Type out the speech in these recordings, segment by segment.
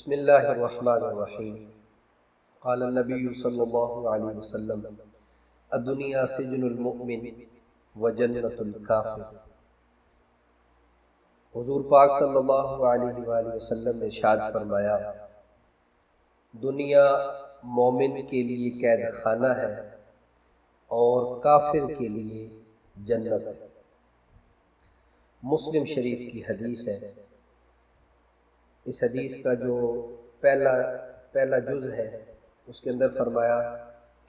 بسم اللہ الرحمن الرحیم قال النبی صلی اللہ علیہ وسلم الدنیا سجن المؤمن وجنت الکافر۔ حضور پاک صلی اللہ علیہ وآلہ وسلم نے ارشاد فرمایا، دنیا مومن کے لیے قید خانہ ہے اور کافر کے لیے جنت ہے۔ مسلم شریف کی حدیث ہے۔ اس حدیث کا جو پہلا جز ہے اس کے اندر فرمایا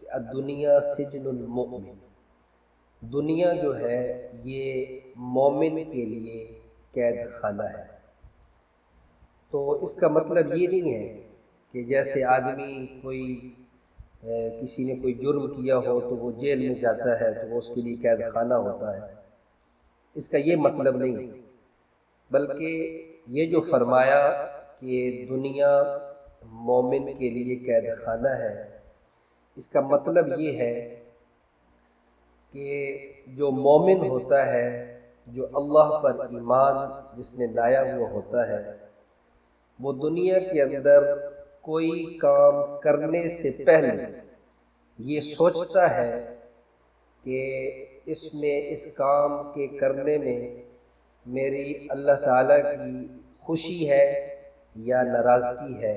کہ الدنیا سجن المؤمن، دنیا جو ہے یہ مومن کے لیے قید خانہ ہے۔ تو اس کا مطلب یہ نہیں ہے کہ جیسے آدمی کسی نے کوئی جرم کیا ہو تو وہ جیل میں جاتا ہے تو وہ اس کے لیے قید خانہ ہوتا ہے، اس کا یہ مطلب نہیں ہے، بلکہ یہ جو فرمایا کہ دنیا مومن کے لیے قید خانہ ہے، اس کا مطلب یہ ہے کہ جو مومن ہوتا ہے، جو اللہ پر ایمان جس نے لایا ہوا ہوتا ہے، وہ دنیا کے اندر کوئی کام کرنے سے پہلے یہ سوچتا ہے کہ اس کام کے کرنے میں میری اللہ تعالیٰ کی خوشی ہے یا ناراضگی ہے۔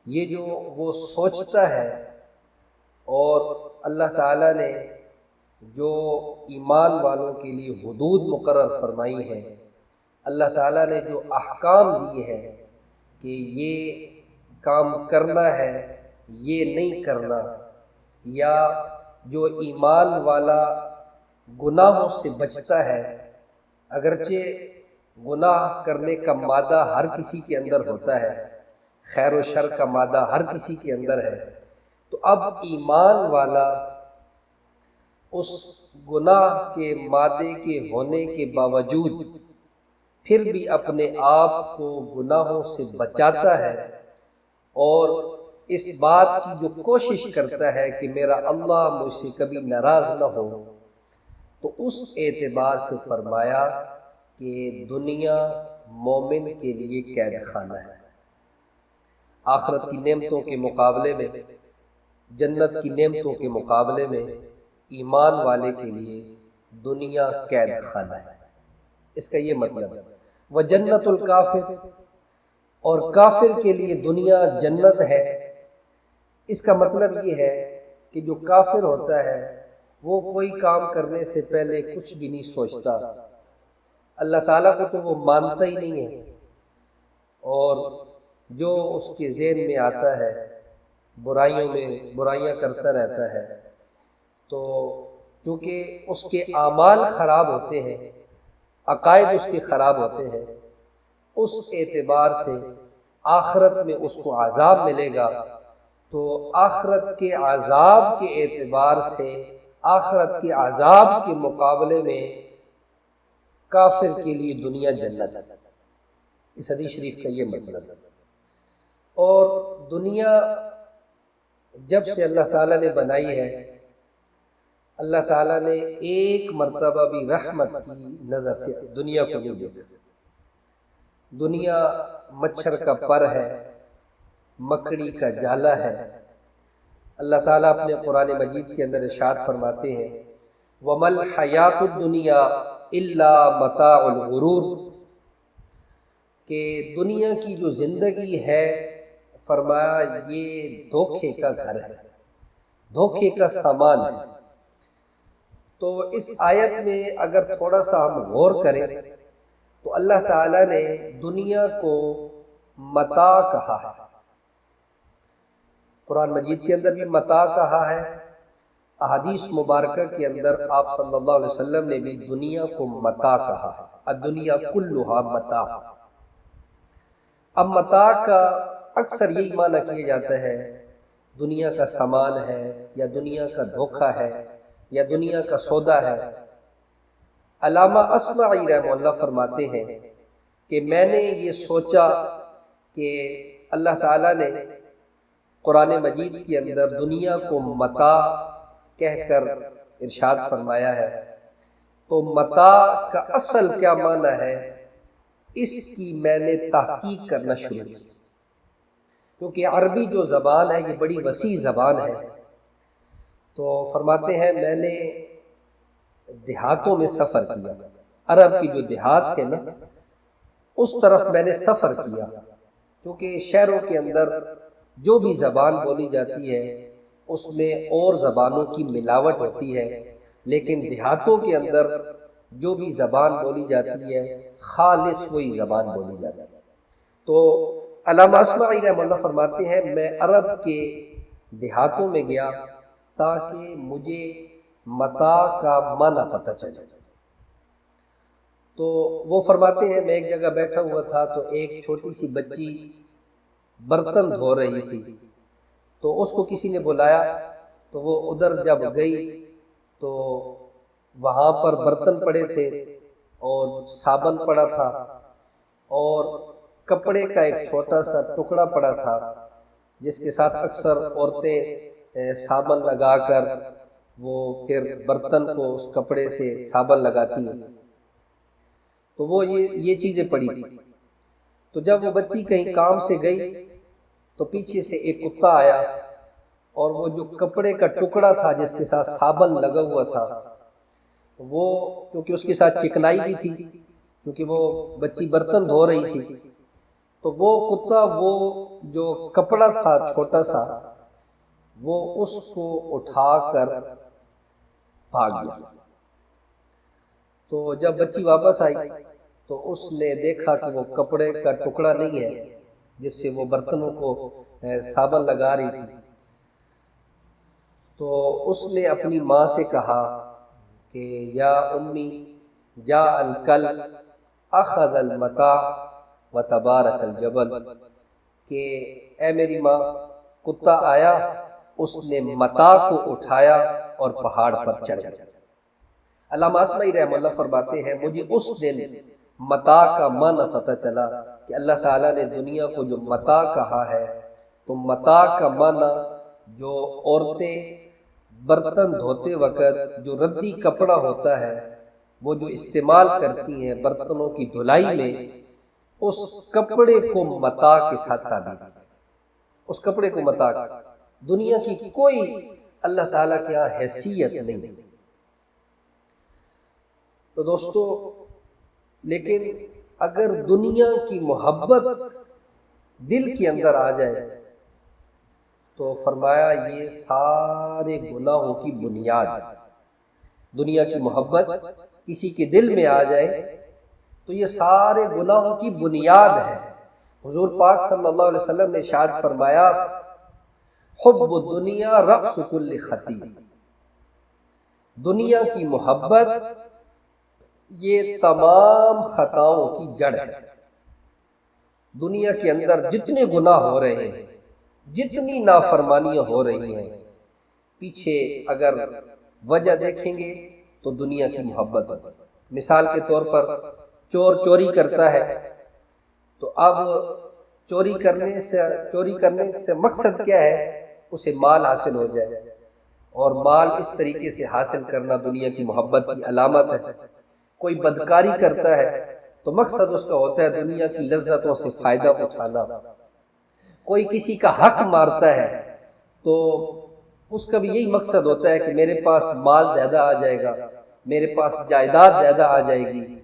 یہ جو وہ سوچتا ہے، اور اللہ تعالیٰ نے جو ایمان والوں کے لیے حدود مقرر فرمائی ہیں، اللہ تعالیٰ نے جو احکام دیے ہیں کہ یہ کام کرنا ہے، یہ نہیں کرنا، یا جو ایمان والا گناہوں سے بچتا ہے، اگرچہ گناہ کرنے کا مادہ ہر کسی کے اندر ہوتا ہے، خیر و شر کا مادہ ہر کسی کے اندر ہے، تو اب ایمان والا اس گناہ کے مادے کے ہونے کے باوجود پھر بھی اپنے آپ کو گناہوں سے بچاتا ہے، اور اس بات کی جو کوشش کرتا ہے کہ میرا اللہ مجھ سے کبھی ناراض نہ ہو، تو اس اعتبار سے فرمایا کہ دنیا مومن کے لیے قید خانہ ہے۔ آخرت کی نعمتوں کے مقابلے میں، جنت کی نعمتوں کے مقابلے میں ایمان والے کے لیے دنیا قید خانہ ہے۔ اس کا یہ مطلب ہے وجنت الکافر، اور کافر کے لیے دنیا جنت ہے۔ اس کا مطلب یہ ہے کہ جو کافر ہوتا ہے وہ کوئی کام کرنے سے پہلے کچھ بھی نہیں سوچتا، اللہ تعالیٰ کو تو وہ مانتا ہی نہیں ہے، اور جو اس کے ذہن میں آتا ہے برائیاں کرتا رہتا ہے۔ تو چونکہ اس کے اعمال خراب ہوتے ہیں، عقائد اس کے خراب ہوتے ہیں، اس اعتبار سے آخرت میں اس کو عذاب ملے گا، تو آخرت کے عذاب کے اعتبار سے، آخرت کے عذاب کے مقابلے میں کافر کے لیے دنیا جنت ہے۔ اس حدیث شریف کا یہ مطلب ہے۔ اور دنیا جب سے اللہ تعالیٰ نے بنائی ہے، اللہ تعالیٰ نے ایک مرتبہ بھی رحمت کی نظر سے دنیا کو نہیں دیکھا۔ دنیا مچھر کا پر ہے، مکڑی کا جالا ہے۔ اللہ تعالیٰ اپنے قرآن مجید کے اندر ارشاد فرماتے ہیں وَمَا الْحَيَاةُ الدُّنْيَا إِلَّا مَتَاعُ الْغُرُورِ، کہ دنیا کی جو زندگی ہے، فرمایا یہ دھوکے کا گھر ہے، دھوکے کا سامان ہے۔ تو اس آیت میں اگر تھوڑا سا ہم غور کریں تو اللہ تعالیٰ نے دنیا کو متاع کہا ہے، قرآن مجید کے اندر بھی متاع کہا ہے، احادیث مبارکہ کے اندر آپ صلی اللہ علیہ وسلم نے بھی دنیا کو متاع کہا ہے، الدنیا کلھا متاع۔ اب متاع کا اکثر یہی معنی کیا جاتا ہے دنیا کا سامان ہے، یا دنیا کا دھوکہ ہے، یا دنیا کا سودا ہے۔ علامہ اصمعی رحمہ اللہ فرماتے ہیں کہ میں نے یہ سوچا کہ اللہ تعالیٰ نے قرآن مجید کے اندر دنیا کو متاع کہہ کر ارشاد فرمایا ہے، تو متاع کا اصل کیا معنی ہے، اس کی میں نے تحقیق کرنا شروع کی۔ کیونکہ عربی جو زبان ہے یہ بڑی وسیع زبان ہے، تو فرماتے ہیں میں نے دیہاتوں میں سفر کیا، عرب کی جو دیہات تھے نا اس طرف میں نے سفر کیا، کیونکہ شہروں کے اندر جو بھی زبان بولی جاتی ہے اس میں اور زبانوں کی ملاوٹ ہوتی ہے، لیکن دیہاتوں کے اندر جو بھی زبان بولی جاتی ہے خالص وہی زبان بولی جاتی ہے۔ تو علامہ اصمعی رحمہ اللہ فرماتے ہیں میں عرب کے دیہاتوں میں گیا تاکہ مجھے متاع کا معنی پتہ چلے۔ تو وہ فرماتے ہیں میں ایک جگہ بیٹھا ہوا تھا تو ایک چھوٹی سی بچی برتن دھو رہی تھی، تو اس کو کسی نے بلایا، تو وہ ادھر جب گئی تو وہاں پر برتن پڑے تھے اور صابن پڑا تھا اور کپڑے کا ایک چھوٹا سا ٹکڑا پڑا تھا جس کے ساتھ اکثر عورتیں صابن لگا کر وہ پھر برتن کو اس کپڑے سے صابن لگاتی ہیں، تو وہ یہ چیزیں پڑی تھی۔ تو جب وہ بچی کہیں کام سے گئی تو پیچھے سے ایک کتا آیا اور وہ جو کپڑے کا ٹکڑا تھا جس کے ساتھ صابن لگا ہوا تھا، وہ کیونکہ اس کے ساتھ چکنائی بھی تھی کیونکہ وہ بچی برتن دھو رہی تھی، تو وہ کتا وہ جو کپڑا تھا چھوٹا سا وہ اس کو اٹھا کر بھاگ گیا۔ تو جب بچی واپس آئی تو اس نے دیکھا کہ وہ کپڑے کا ٹکڑا نہیں ہے جس سے وہ برتنوں کو صابن لگا رہی تھی، تو اس نے اپنی ماں سے کہا کہ یا امی جاء الکلب اخذ المتاع وتبارک الجبل، کہ اے میری ماں کتا آیا، اس نے متاع کو اٹھایا اور پہاڑ پر چڑھ گیا۔ علامہ اصمعی رحمہ اللہ فرماتے ہیں مجھے اس دن متاع کا معنی پتہ چلا کہ اللہ تعالیٰ نے دنیا کو جو متاع کہا ہے تو متاع کا معنی جو عورتیں برتن دھوتے وقت جو ردی کپڑا ہوتا ہے وہ جو استعمال کرتی ہیں برتنوں کی دھلائی میں، اس کپڑے کو متاع کے ساتھ تعبیر، اس کپڑے کو متاع، دنیا کی کوئی اللہ تعالیٰ کی حیثیت نہیں۔ تو دوستو لیکن اگر دنیا کی محبت دل کے اندر آ جائے تو فرمایا یہ سارے گناہوں کی بنیاد ہے۔ دنیا کی محبت کسی کے دل میں آ جائے تو یہ سارے گناہوں کی بنیاد ہے۔ حضور پاک صلی اللہ علیہ وسلم نے ارشاد فرمایا حب الدنیا رأس کل خطیئہ، دنیا کی محبت یہ تمام خطاؤں کی جڑ ہے۔ دنیا کے اندر جتنے گناہ ہو رہے ہیں، جتنی نافرمانیاں ہو رہی ہیں، پیچھے اگر وجہ دیکھیں گے تو دنیا کی محبت ہے۔ مثال کے طور پر چور چوری کرتا ہے تو اب چوری کرنے سے مقصد کیا ہے؟ اسے مال حاصل ہو جائے، اور مال اس طریقے سے حاصل کرنا دنیا کی محبت کی علامت ہے۔ کوئی بدکاری کرتا ہے تو مقصد اس کا ہوتا ہے دنیا کی لذتوں سے فائدہ اٹھانا۔ کوئی کسی کا حق مارتا ہے تو اس کا بھی یہی مقصد ہوتا ہے کہ میرے پاس مال زیادہ آ جائے گا، میرے پاس جائیداد زیادہ آ جائے گی،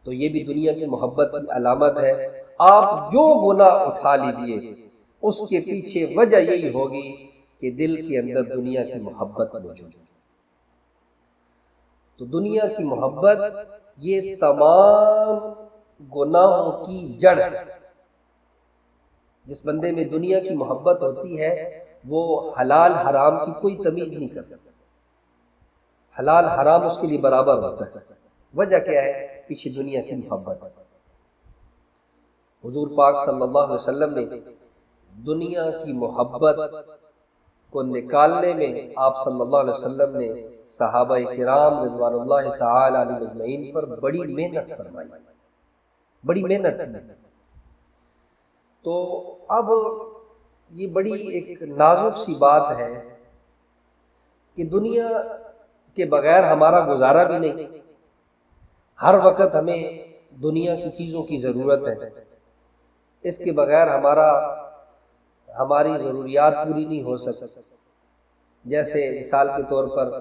تو یہ بھی دنیا کی محبت کی علامت ہے۔ آپ جو گناہ اٹھا لیجئے اس کے پیچھے وجہ یہی ہوگی کہ دل کے اندر دنیا کی محبت موجود ہے۔ تو دنیا کی محبت یہ تمام گناہوں کی جڑ ہے۔ جس بندے میں دنیا کی محبت ہوتی ہے وہ حلال حرام کی کوئی تمیز نہیں کرتا، حلال حرام اس کے لیے برابر ہوتا ہے۔ وجہ کیا ہے؟ پیچھے دنیا کی محبت۔ حضور پاک صلی اللہ علیہ وسلم نے دنیا کی محبت کو نکالنے میں آپ صلی اللہ علیہ وسلم نے صحابہ کرام رضوان اللہ تعالی علیہم اجمعین پر بڑی محنت فرمائی، بڑی محنت کی۔ تو اب یہ بڑی ایک نازک سی بات ہے کہ دنیا کے بغیر ہمارا گزارا بھی نہیں، ہر وقت ہمیں دنیا کی چیزوں کی ضرورت ہے، اس کے بغیر ہمارا ہماری ضروریات پوری نہیں ہو سکتی۔ جیسے مثال کے طور پر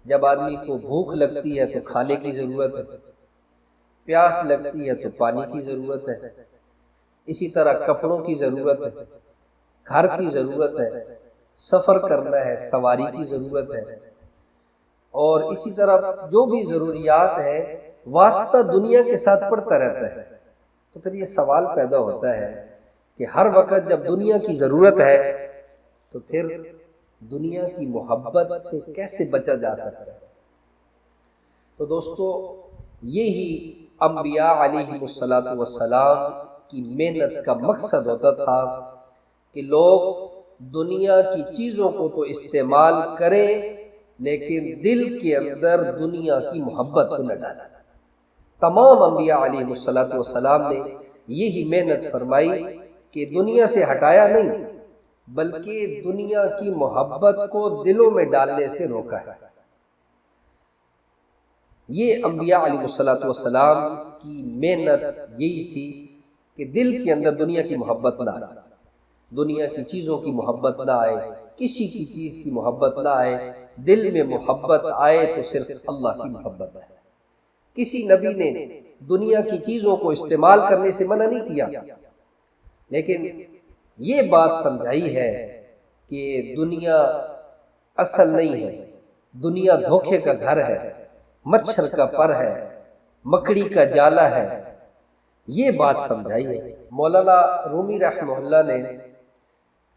جب آدمی کو بھوک لگتی ہے تو کھانے کی ضرورت ہے، پیاس لگتی ہے تو پانی کی ضرورت ہے، اسی طرح کپڑوں کی ضرورت ہے، گھر کی ضرورت ہے، سفر کرنا ہے، سواری کی ضرورت ہے، اور اسی طرح جو بھی ضروریات ہیں واسطہ دنیا کے ساتھ پڑتا رہتا ہے۔ تو پھر یہ سوال پیدا ہوتا ہے کہ ہر وقت جب دنیا کی ضرورت ہے تو پھر دنیا کی محبت سے کیسے بچا جا سکتا ہے؟ تو دوستو، یہی انبیاء علیہ السلام کی محنت کا مقصد ہوتا تھا کہ لوگ دنیا کی چیزوں کو تو استعمال کریں لیکن دل کے اندر دنیا کی محبت کو نہ ڈالیں۔ تمام انبیاء علیہ السلام نے یہی محنت فرمائی کہ دنیا سے ہٹایا نہیں بلکہ دنیا کی محبت کو دلوں میں ڈالنے سے روکا ہے۔ یہ انبیاء علیہ السلام کی محنت یہی تھی کہ دل کے اندر دنیا کی محبت نہ آئے، دنیا کی چیزوں کی محبت نہ آئے، کسی کی چیز کی محبت نہ آئے، دل میں محبت آئے تو صرف اللہ کی محبت ہے۔ کسی نبی نے دنیا کی چیزوں کو استعمال کرنے سے منع نہیں کیا، لیکن یہ بات سمجھائی ہے کہ دنیا اصل نہیں ہے، دنیا دھوکے کا گھر ہے، مچھر کا پر ہے، مکڑی کا جالا ہے، یہ بات سمجھائی ہے۔ مولانا رومی رحمہ اللہ نے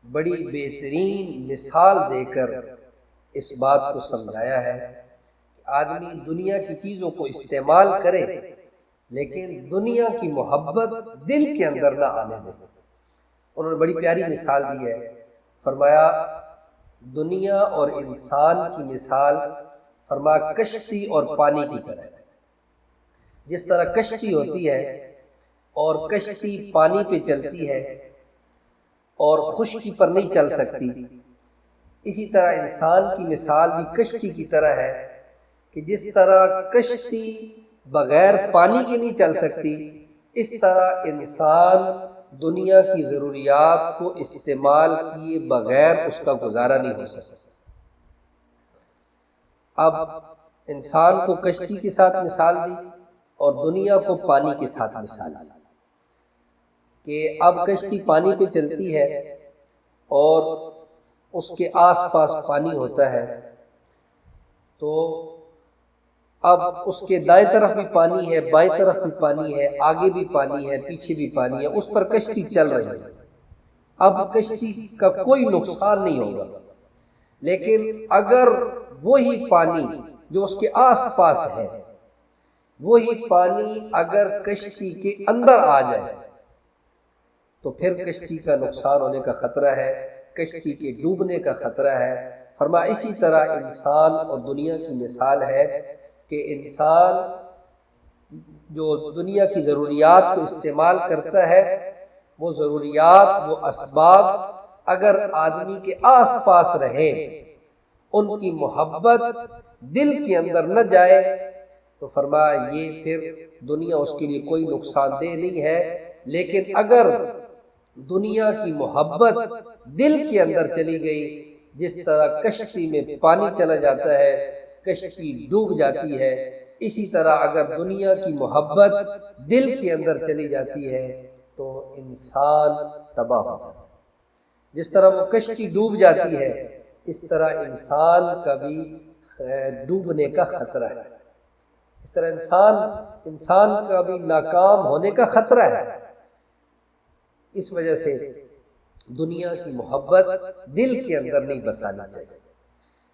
بڑی بہترین مثال دے کر اس بات کو سمجھایا ہے کہ آدمی دنیا کی چیزوں کو استعمال کرے لیکن دنیا کی محبت دل کے اندر نہ آنے دے۔ انہوں نے بڑی پیاری مثال دی ہے، فرمایا دنیا اور انسان کی مثال فرمایا کشتی اور پانی کی طرح ہے۔ جس طرح کشتی ہوتی ہے اور کشتی پانی پہ چلتی ہے اور خشکی پر نہیں چل سکتی، اسی طرح انسان کی مثال بھی کشتی کی طرح ہے کہ جس طرح کشتی بغیر پانی کے نہیں چل سکتی، اس طرح انسان دنیا کی ضروریات کو استعمال کیے بغیر اس کا گزارا نہیں ہو سکتا۔ اب انسان کو کشتی کے ساتھ مثال دی اور دنیا کو پانی کے ساتھ مثال دی کہ اب کشتی پانی پہ چلتی ہے اور اس کے آس پاس پانی ہوتا ہے، تو اب اس کے دائیں طرف بھی پانی ہے، بائیں طرف بھی پانی ہے، آگے بھی پانی ہے، پیچھے بھی پانی ہے، اس پر کشتی چل رہی ہے۔ اب کشتی کا کوئی نقصان نہیں ہوگا، لیکن اگر وہی پانی جو اس کے آس پاس ہے، وہی پانی اگر کشتی کے اندر آ جائے تو پھر کشتی کا نقصان ہونے کا خطرہ ہے، کشتی کے ڈوبنے کا خطرہ ہے۔ فرمایا اسی طرح انسان اور دنیا کی مثال ہے کہ انسان جو دنیا کی ضروریات کو استعمال کرتا ہے، وہ ضروریات، وہ اسباب اگر آدمی کے آس پاس رہیں، ان کی محبت دل کے اندر نہ جائے تو فرمایا یہ پھر دنیا اس کے لیے کوئی نقصان دہ نہیں ہے۔ لیکن اگر دنیا کی محبت دل کے اندر چلی گئی، جس طرح کشتی میں پانی چلا جاتا ہے، کشتی ڈوب جاتی ہے، اسی طرح اگر دنیا کی محبت دل کے اندر چلی جاتی ہے تو انسان تباہ ہو جاتا ہے۔ جس طرح وہ کشتی ڈوب جاتی ہے، اس طرح انسان کا بھی ڈوبنے کا خطرہ ہے، اس طرح انسان کا بھی ناکام ہونے کا خطرہ ہے۔ اس وجہ سے دنیا کی محبت دل کے اندر نہیں بسانی چاہیے۔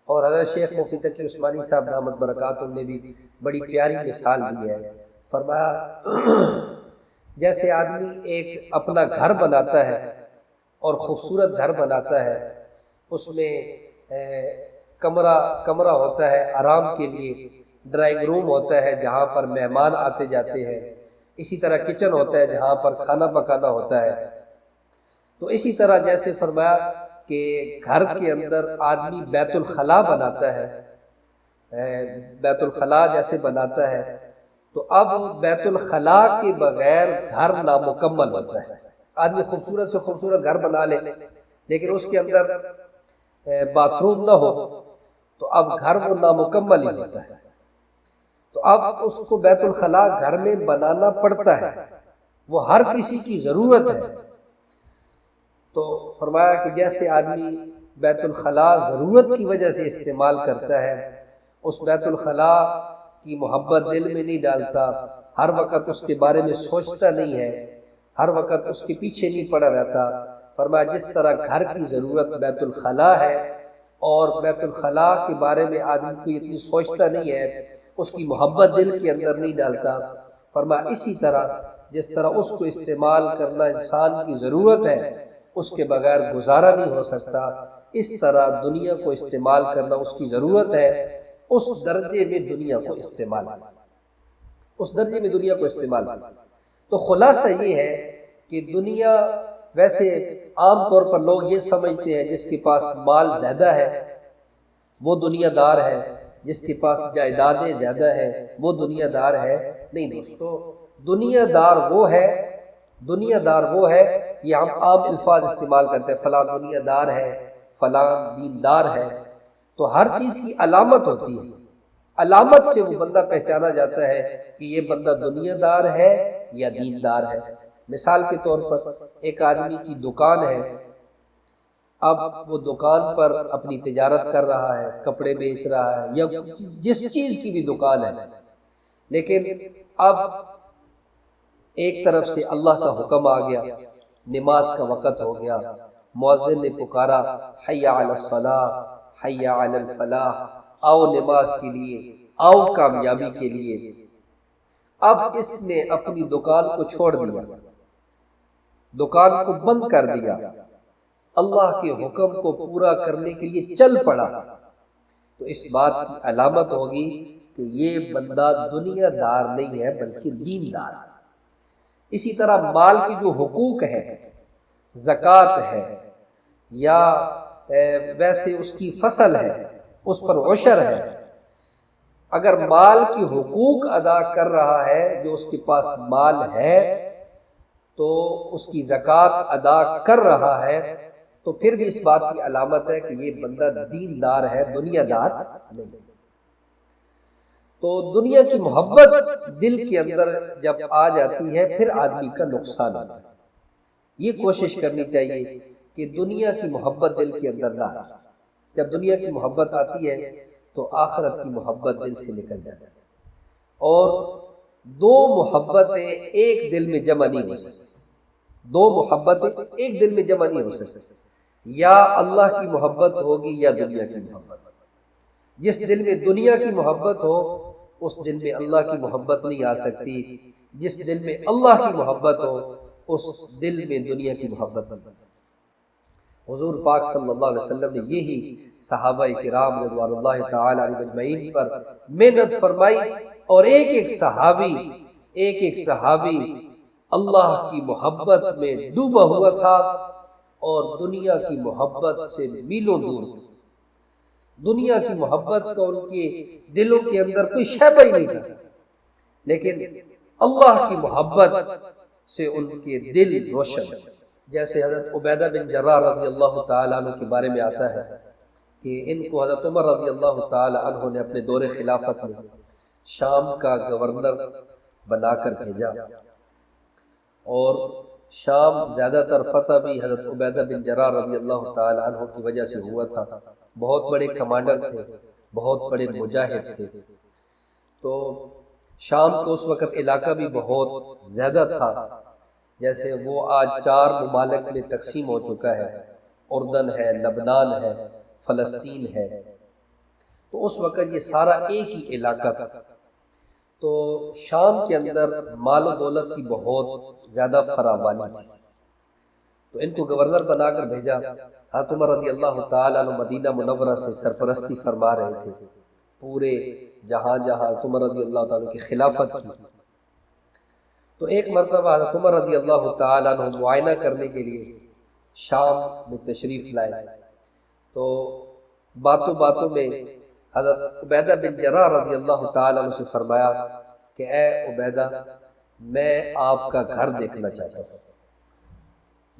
اور حضرت شیخ مفتی تقی عثمانی صاحب دامت برکاتہ نے بھی بڑی پیاری مثال دی ہے، فرمایا جیسے آدمی ایک اپنا گھر بناتا ہے اور خوبصورت گھر بناتا ہے، اس میں کمرہ ہوتا ہے آرام کے لیے، ڈرائنگ روم ہوتا ہے جہاں پر مہمان آتے جاتے ہیں، اسی طرح کچن ہوتا ہے جہاں پر کھانا پکانا ہوتا ہے۔ تو اسی طرح جیسے فرمایا کہ گھر کے اندر آدمی بیت الخلاء بناتا ہے، بیت الخلاء جیسے بناتا ہے، تو اب بیت الخلاء کے بغیر گھر نامکمل ہوتا ہے۔ آدمی خوبصورت سے خوبصورت گھر بنا لے لیکن اس کے اندر باتھ روم نہ ہو تو اب گھر وہ نامکمل ہی ہوتا ہے، تو اب اس کو بیت الخلاء گھر میں بنانا پڑتا ہے، وہ ہر کسی کی ضرورت ہے۔ تو فرمایا کہ جیسے آدمی بیت الخلاء ضرورت کی وجہ سے استعمال کرتا ہے، اس بیت الخلاء کی محبت دل میں نہیں ڈالتا، ہر وقت اس کے بارے میں سوچتا نہیں ہے، ہر وقت اس کے پیچھے نہیں پڑا رہتا، فرمایا جس طرح گھر کی ضرورت بیت الخلاء ہے اور بیت الخلاء کے بارے میں آدمی کو اتنی سوچتا نہیں ہے، اس کی محبت دل کے اندر نہیں ڈالتا، فرمایا اسی طرح جس طرح اس کو استعمال کرنا انسان کی ضرورت ہے، اس کے بغیر گزارا نہیں ہو سکتا، اس طرح دنیا کو استعمال کرنا اس کی ضرورت ہے، اس درجے میں دنیا کو استعمال، اس درجے میں دنیا کو استعمال۔ تو خلاصہ یہ ہے کہ دنیا، ویسے عام طور پر لوگ یہ سمجھتے ہیں جس کے پاس مال زیادہ ہے وہ دنیا دار ہے، جس کے پاس جائیدادیں زیادہ ہیں وہ دنیا دار ہے۔ نہیں دوستو، دنیا دار وہ ہے، دنیا دار وہ ہے، یہ ہم عام الفاظ استعمال کرتے ہیں، فلاں دنیا دار ہے، فلاں دیندار ہے، تو ہر چیز کی علامت ہوتی ہے، علامت سے وہ بندہ پہچانا جاتا ہے کہ یہ بندہ دنیا دار ہے یا دیندار ہے۔ مثال کے طور پر ایک آدمی کی دکان ہے، اب وہ دکان پر اپنی تجارت کر رہا ہے، کپڑے بیچ رہا ہے یا جس چیز کی بھی دکان ہے، لیکن اب ایک طرف سے اللہ کا حکم آ گیا، نماز کا وقت ہو گیا، مؤذن نے پکارا حی علی الصلاۃ حی علی الفلاح، آؤ نماز کے لیے، آؤ کامیابی کے لیے۔ اب اس نے اپنی دکان کو چھوڑ دیا، دکان کو بند کر دیا، اللہ کے حکم کو پورا کرنے کے لیے چل پڑا، تو اس بات کی علامت ہوگی کہ یہ بندہ دنیا دار نہیں ہے بلکہ دیندار ہے۔ اسی طرح مال کی جو حقوق ہے، زکوٰۃ ہے یا ویسے اس کی فصل ہے، اس پر عشر ہے، اگر مال کی حقوق ادا کر رہا ہے، جو اس کے پاس مال ہے تو اس کی زکوٰۃ ادا کر رہا ہے، تو پھر بھی اس بات کی علامت ہے کہ یہ بندہ دیندار ہے، دنیا دار نہیں۔ تو دنیا کی محبت دل کے اندر جب آ جاتی ہے پھر آدمی کا نقصان ہوتا ہے۔ یہ کوشش کرنی چاہیے کہ دنیا کی محبت دل کے اندر نہ آئے۔ جب دنیا کی محبت آتی ہے تو آخرت کی محبت دل سے نکل جاتی ہے، اور دو محبتیں ایک دل میں جمع نہیں ہو سکتی، دو محبتیں ایک دل میں جمع نہیں ہو سکتی، یا اللہ کی محبت ہوگی یا دنیا کی محبت۔ جس دل میں دنیا کی محبت ہو اس دل میں اللہ کی محبت نہیں آ سکتی، جس دل میں اللہ کی محبت ہو اس دل میں دنیا کی محبت نہیں آ سکتی۔ حضور پاک صلی اللہ علیہ وسلم نے یہی صحابہ کرام رضوان اللہ تعالی علیہم اجمعین پر محنت فرمائی، اور ایک ایک صحابی اللہ کی محبت میں ڈوبا ہوا تھا اور دنیا کی محبت سے میلوں دور تھا۔ دنیا کی محبت کا ان کے دلوں کے اندر کوئی شیبہ ہی نہیں تھا، لیکن اللہ کی محبت سے ان کے دل روشن۔ جیسے حضرت عبیدہ بن جراح رضی اللہ تعالیٰ عنہ کے بارے میں آتا ہے کہ ان کو حضرت عمر رضی اللہ تعالیٰ عنہ نے اپنے دور خلافت میں شام کا گورنر بنا کر بھیجا، اور شام زیادہ تر فتح بھی حضرت عبیدہ بن جراح رضی اللہ تعالیٰ عنہ کی وجہ سے ہوا تھا۔ بہت بڑے کمانڈر تھے، بہت بڑے مجاہد تھے، تو شام کو اس وقت علاقہ بھی بہت زیادہ تھا، جیسے وہ آج 4 ممالک میں تقسیم ہو چکا ہے، اردن ہے، لبنان ہے، فلسطین ہے، تو اس وقت یہ سارا ایک ہی علاقہ تھا۔ تو شام کے اندر مال و دولت کی بہت زیادہ فراوانی تھی، تو ان کو گورنر بنا کر بھیجا۔ حضرت عمر رضی اللہ تعالیٰ عنہ مدینہ منورہ سے سرپرستی فرما رہے تھے، پورے جہاں جہاں حضرت عمر رضی اللہ تعالیٰ کی خلافت تھی۔ تو ایک مرتبہ حضرت عمر رضی اللہ تعالیٰ عنہ معائنہ کرنے کے لیے شام میں تشریف لائے، تو باتوں باتوں میں حضرت عبیدہ بن جراح رضی اللہ تعالیٰ عنہ سے فرمایا کہ اے عبیدہ، میں آپ کا گھر دیکھنا چاہتا ہوں،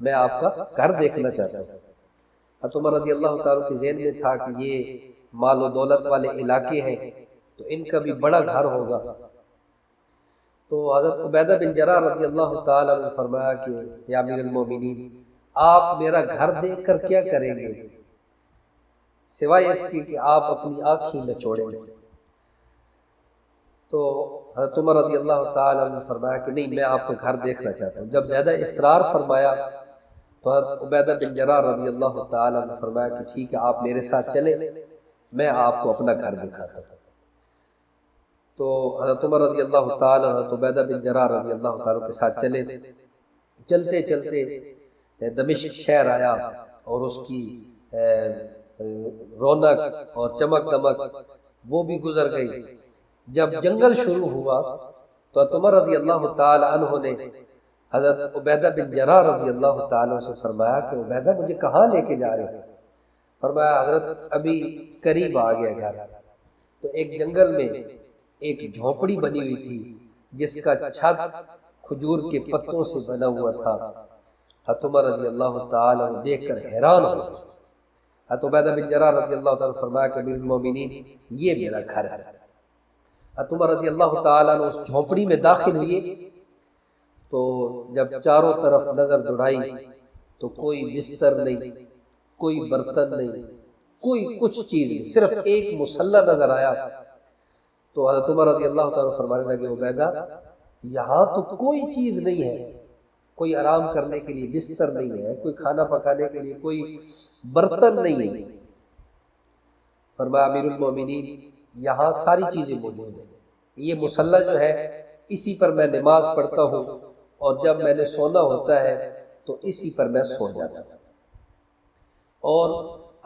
میں آپ کا گھر دیکھنا چاہتا ہوں۔ حضرت عمر رضی اللہ تعالیٰ کے ذہن میں تھا کہ یہ مال و دولت والے علاقے ہیں تو ان کا بھی بڑا گھر ہوگا. تو حضرت عبیدہ بن جراح رضی اللہ تعالیٰ نے فرمایا کہ یا امیر المومنین، آپ میرا گھر دیکھ کر کیا کریں گے سوائے اس کی کہ آپ اپنی آنکھیں نچوڑیں. تو حضرت عمر رضی اللہ تعالیٰ نے فرمایا کہ نہیں، میں آپ کو گھر دیکھنا چاہتا ہوں. جب زیادہ اصرار فرمایا تو حضرت عبیدہ بن جراح رضی اللہ تعالیٰ نے فرمایا کہ ٹھیک ہے، آپ میرے ساتھ چلیں، میں آپ کو اپنا گھر دکھاتا ہوں. تو حضرت عمر رضی اللہ تعالیٰ حضرت عبیدہ بن جراح رضی اللہ تعالیٰ کے ساتھ چلے. چلتے چلتے دمشق شہر آیا اور اس کی رونق اور چمک دمک وہ بھی گزر گئی. جب جنگل شروع ہوا تو حضرت عمر رضی اللہ تعالیٰ عنہ نے حضرت عبیدہ بن جراح رضی اللہ تعالیٰ سے فرمایا کہ عبیدہ مجھے کہاں لے کے جا رہے ہیں؟ فرمایا حضرت ابھی قریب آ گیا گھر. تو ایک جنگل میں ایک جھونپڑی بنی ہوئی تھی جس کا چھت کھجور کے پتوں سے بنا ہوا تھا. حضرت عمر رضی اللہ تعالیٰ نے دیکھ کر حیران ہو گئے. حضرت عبیدہ بن جراح رضی اللہ تعالیٰ نے فرمایا کہ امیر المومنین یہ میرا گھر ہے. حضرت عمر رضی اللہ تعالیٰ نے اس جھونپڑی میں داخل ہوئے تو جب چاروں طرف نظر دوڑائی تو کوئی بستر نہیں، کوئی برتن نہیں، کوئی کچھ چیز نہیں، صرف ایک مصلی نظر آیا. تو حضرت عمر رضی اللہ تعالیٰ فرمانے لگے عبیدہ یہاں تو کوئی چیز نہیں ہے، کوئی آرام کرنے کے لیے بستر نہیں ہے، کوئی کھانا پکانے کے لیے کوئی برتن نہیں ہے. فرمایا امیر المومنین یہاں ساری چیزیں موجود ہیں، یہ مصلی جو ہے اسی پر میں نماز پڑھتا ہوں اور جب میں نے سونا ہوتا ہے تو اسی پر میں سو جاتا ہوں. اور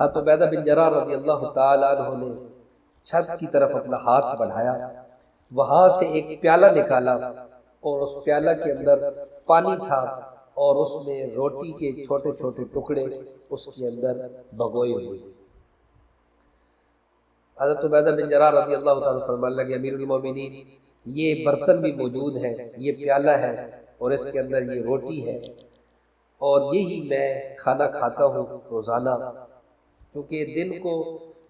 حضرت عبیدہ بن جراح رضی اللہ تعالیٰ عنہ نے چھت کی طرف اپنا ہاتھ بڑھایا، وہاں سے ایک پیالہ نکالا اور اس پیالہ کے اندر پانی تھا اور اس میں روٹی کے چھوٹے چھوٹے ٹکڑے اس کے اندر بھگوئے ہوئے تھے. حضرت عبیدہ بن جراح رضی اللہ تعالیٰ فرمانے لگے امیر المومنین یہ برتن بھی موجود ہیں، یہ پیالہ ہے اور اس کے اندر یہ روٹی ہے اور یہی میں کھانا کھاتا ہوں روزانہ. کیونکہ دن کو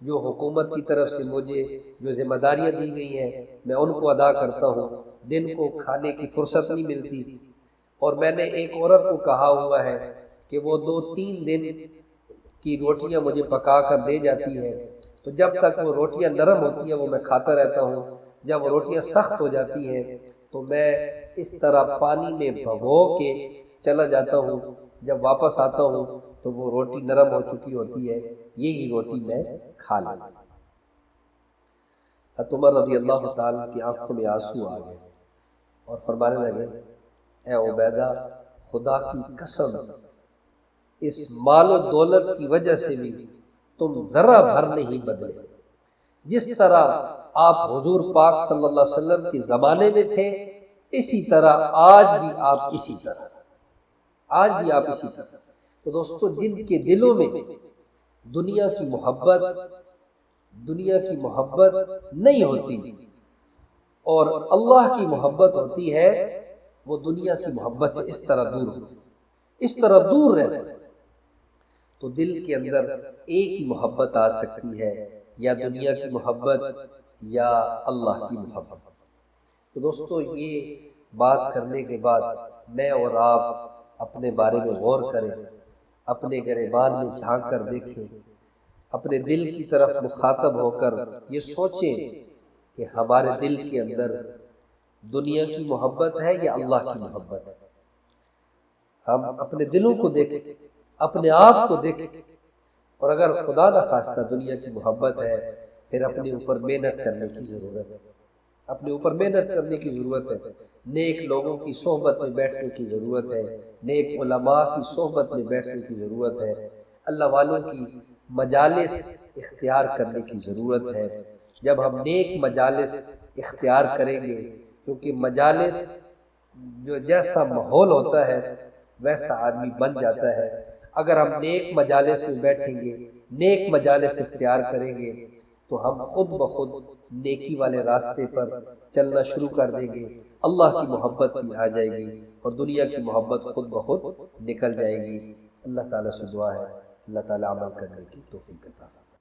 جو حکومت کی طرف سے مجھے جو ذمہ داریاں دی گئی ہیں میں ان کو ادا کرتا ہوں، دن کو کھانے کی فرصت نہیں ملتی. اور میں نے ایک عورت کو کہا ہوا ہے کہ وہ 2-3 دن کی روٹیاں مجھے پکا کر دے جاتی ہے، تو جب تک وہ روٹیاں نرم ہوتی ہیں وہ میں کھاتا رہتا ہوں. جب وہ روٹیاں سخت ہو جاتی ہیں تو میں اس طرح پانی میں بھگو کے چلا جاتا ہوں، جب واپس آتا ہوں تو وہ روٹی نرم ہو چکی ہوتی ہے، یہی روٹی میں کھا لیتا ہوں. حضرت عمر رضی اللہ تعالیٰ کی آنکھوں میں آنسو آ گئے اور فرمانے لگے اے عبیدہ خدا کی قسم اس مال و دولت کی وجہ سے بھی تم ذرہ بھر نہیں بدلے. جس طرح آپ حضور پاک صلی اللہ علیہ وسلم کے زمانے میں تھے اسی طرح آج بھی آپ اسی طرح، آج بھی آپ اسی طرح. تو دوستو جن کے دلوں میں دنیا کی محبت نہیں ہوتی اور اللہ کی محبت ہوتی ہے، وہ دنیا کی محبت سے اس طرح دور ہوتی، اس طرح دور رہتے ہیں. تو دل کے اندر ایک ہی محبت آ سکتی ہے، یا دنیا کی محبت یا اللہ کی محبت. تو دوستو یہ بات کرنے کے بعد میں اور آپ اپنے بارے میں غور کریں، اپنے گریبان میں جھانک کر دیکھیں، اپنے دل کی طرف مخاطب ہو کر یہ سوچیں کہ ہمارے دل کے اندر دنیا کی محبت ہے یا اللہ کی محبت ہے. ہم اپنے دلوں کو دیکھیں، اپنے آپ کو دیکھیں، اور اگر خدا نخواستہ دنیا کی محبت ہے پھر اپنے اوپر محنت کرنے کی ضرورت ہے، اپنے اوپر محنت کرنے کی ضرورت ہے. نیک لوگوں کی صحبت میں بیٹھنے کی ضرورت ہے، نیک علماء کی صحبت میں بیٹھنے کی ضرورت ہے، اللہ والوں کی مجالس اختیار کرنے کی ضرورت ہے. جب ہم نیک مجالس اختیار کریں گے، کیونکہ مجالس جو جیسا ماحول ہوتا ہے ویسا آدمی بن جاتا ہے. اگر ہم نیک مجالس میں بیٹھیں گے، نیک مجالس اختیار کریں گے تو ہم خود بخود نیکی والے راستے پر چلنا شروع کر دیں گے. اللہ کی محبت بھی آ جائے گی اور دنیا کی محبت خود بخود نکل جائے گی. اللہ تعالیٰ سے دعا ہے اللہ تعالیٰ عمل کرنے کی توفیق عطا فرمائے۔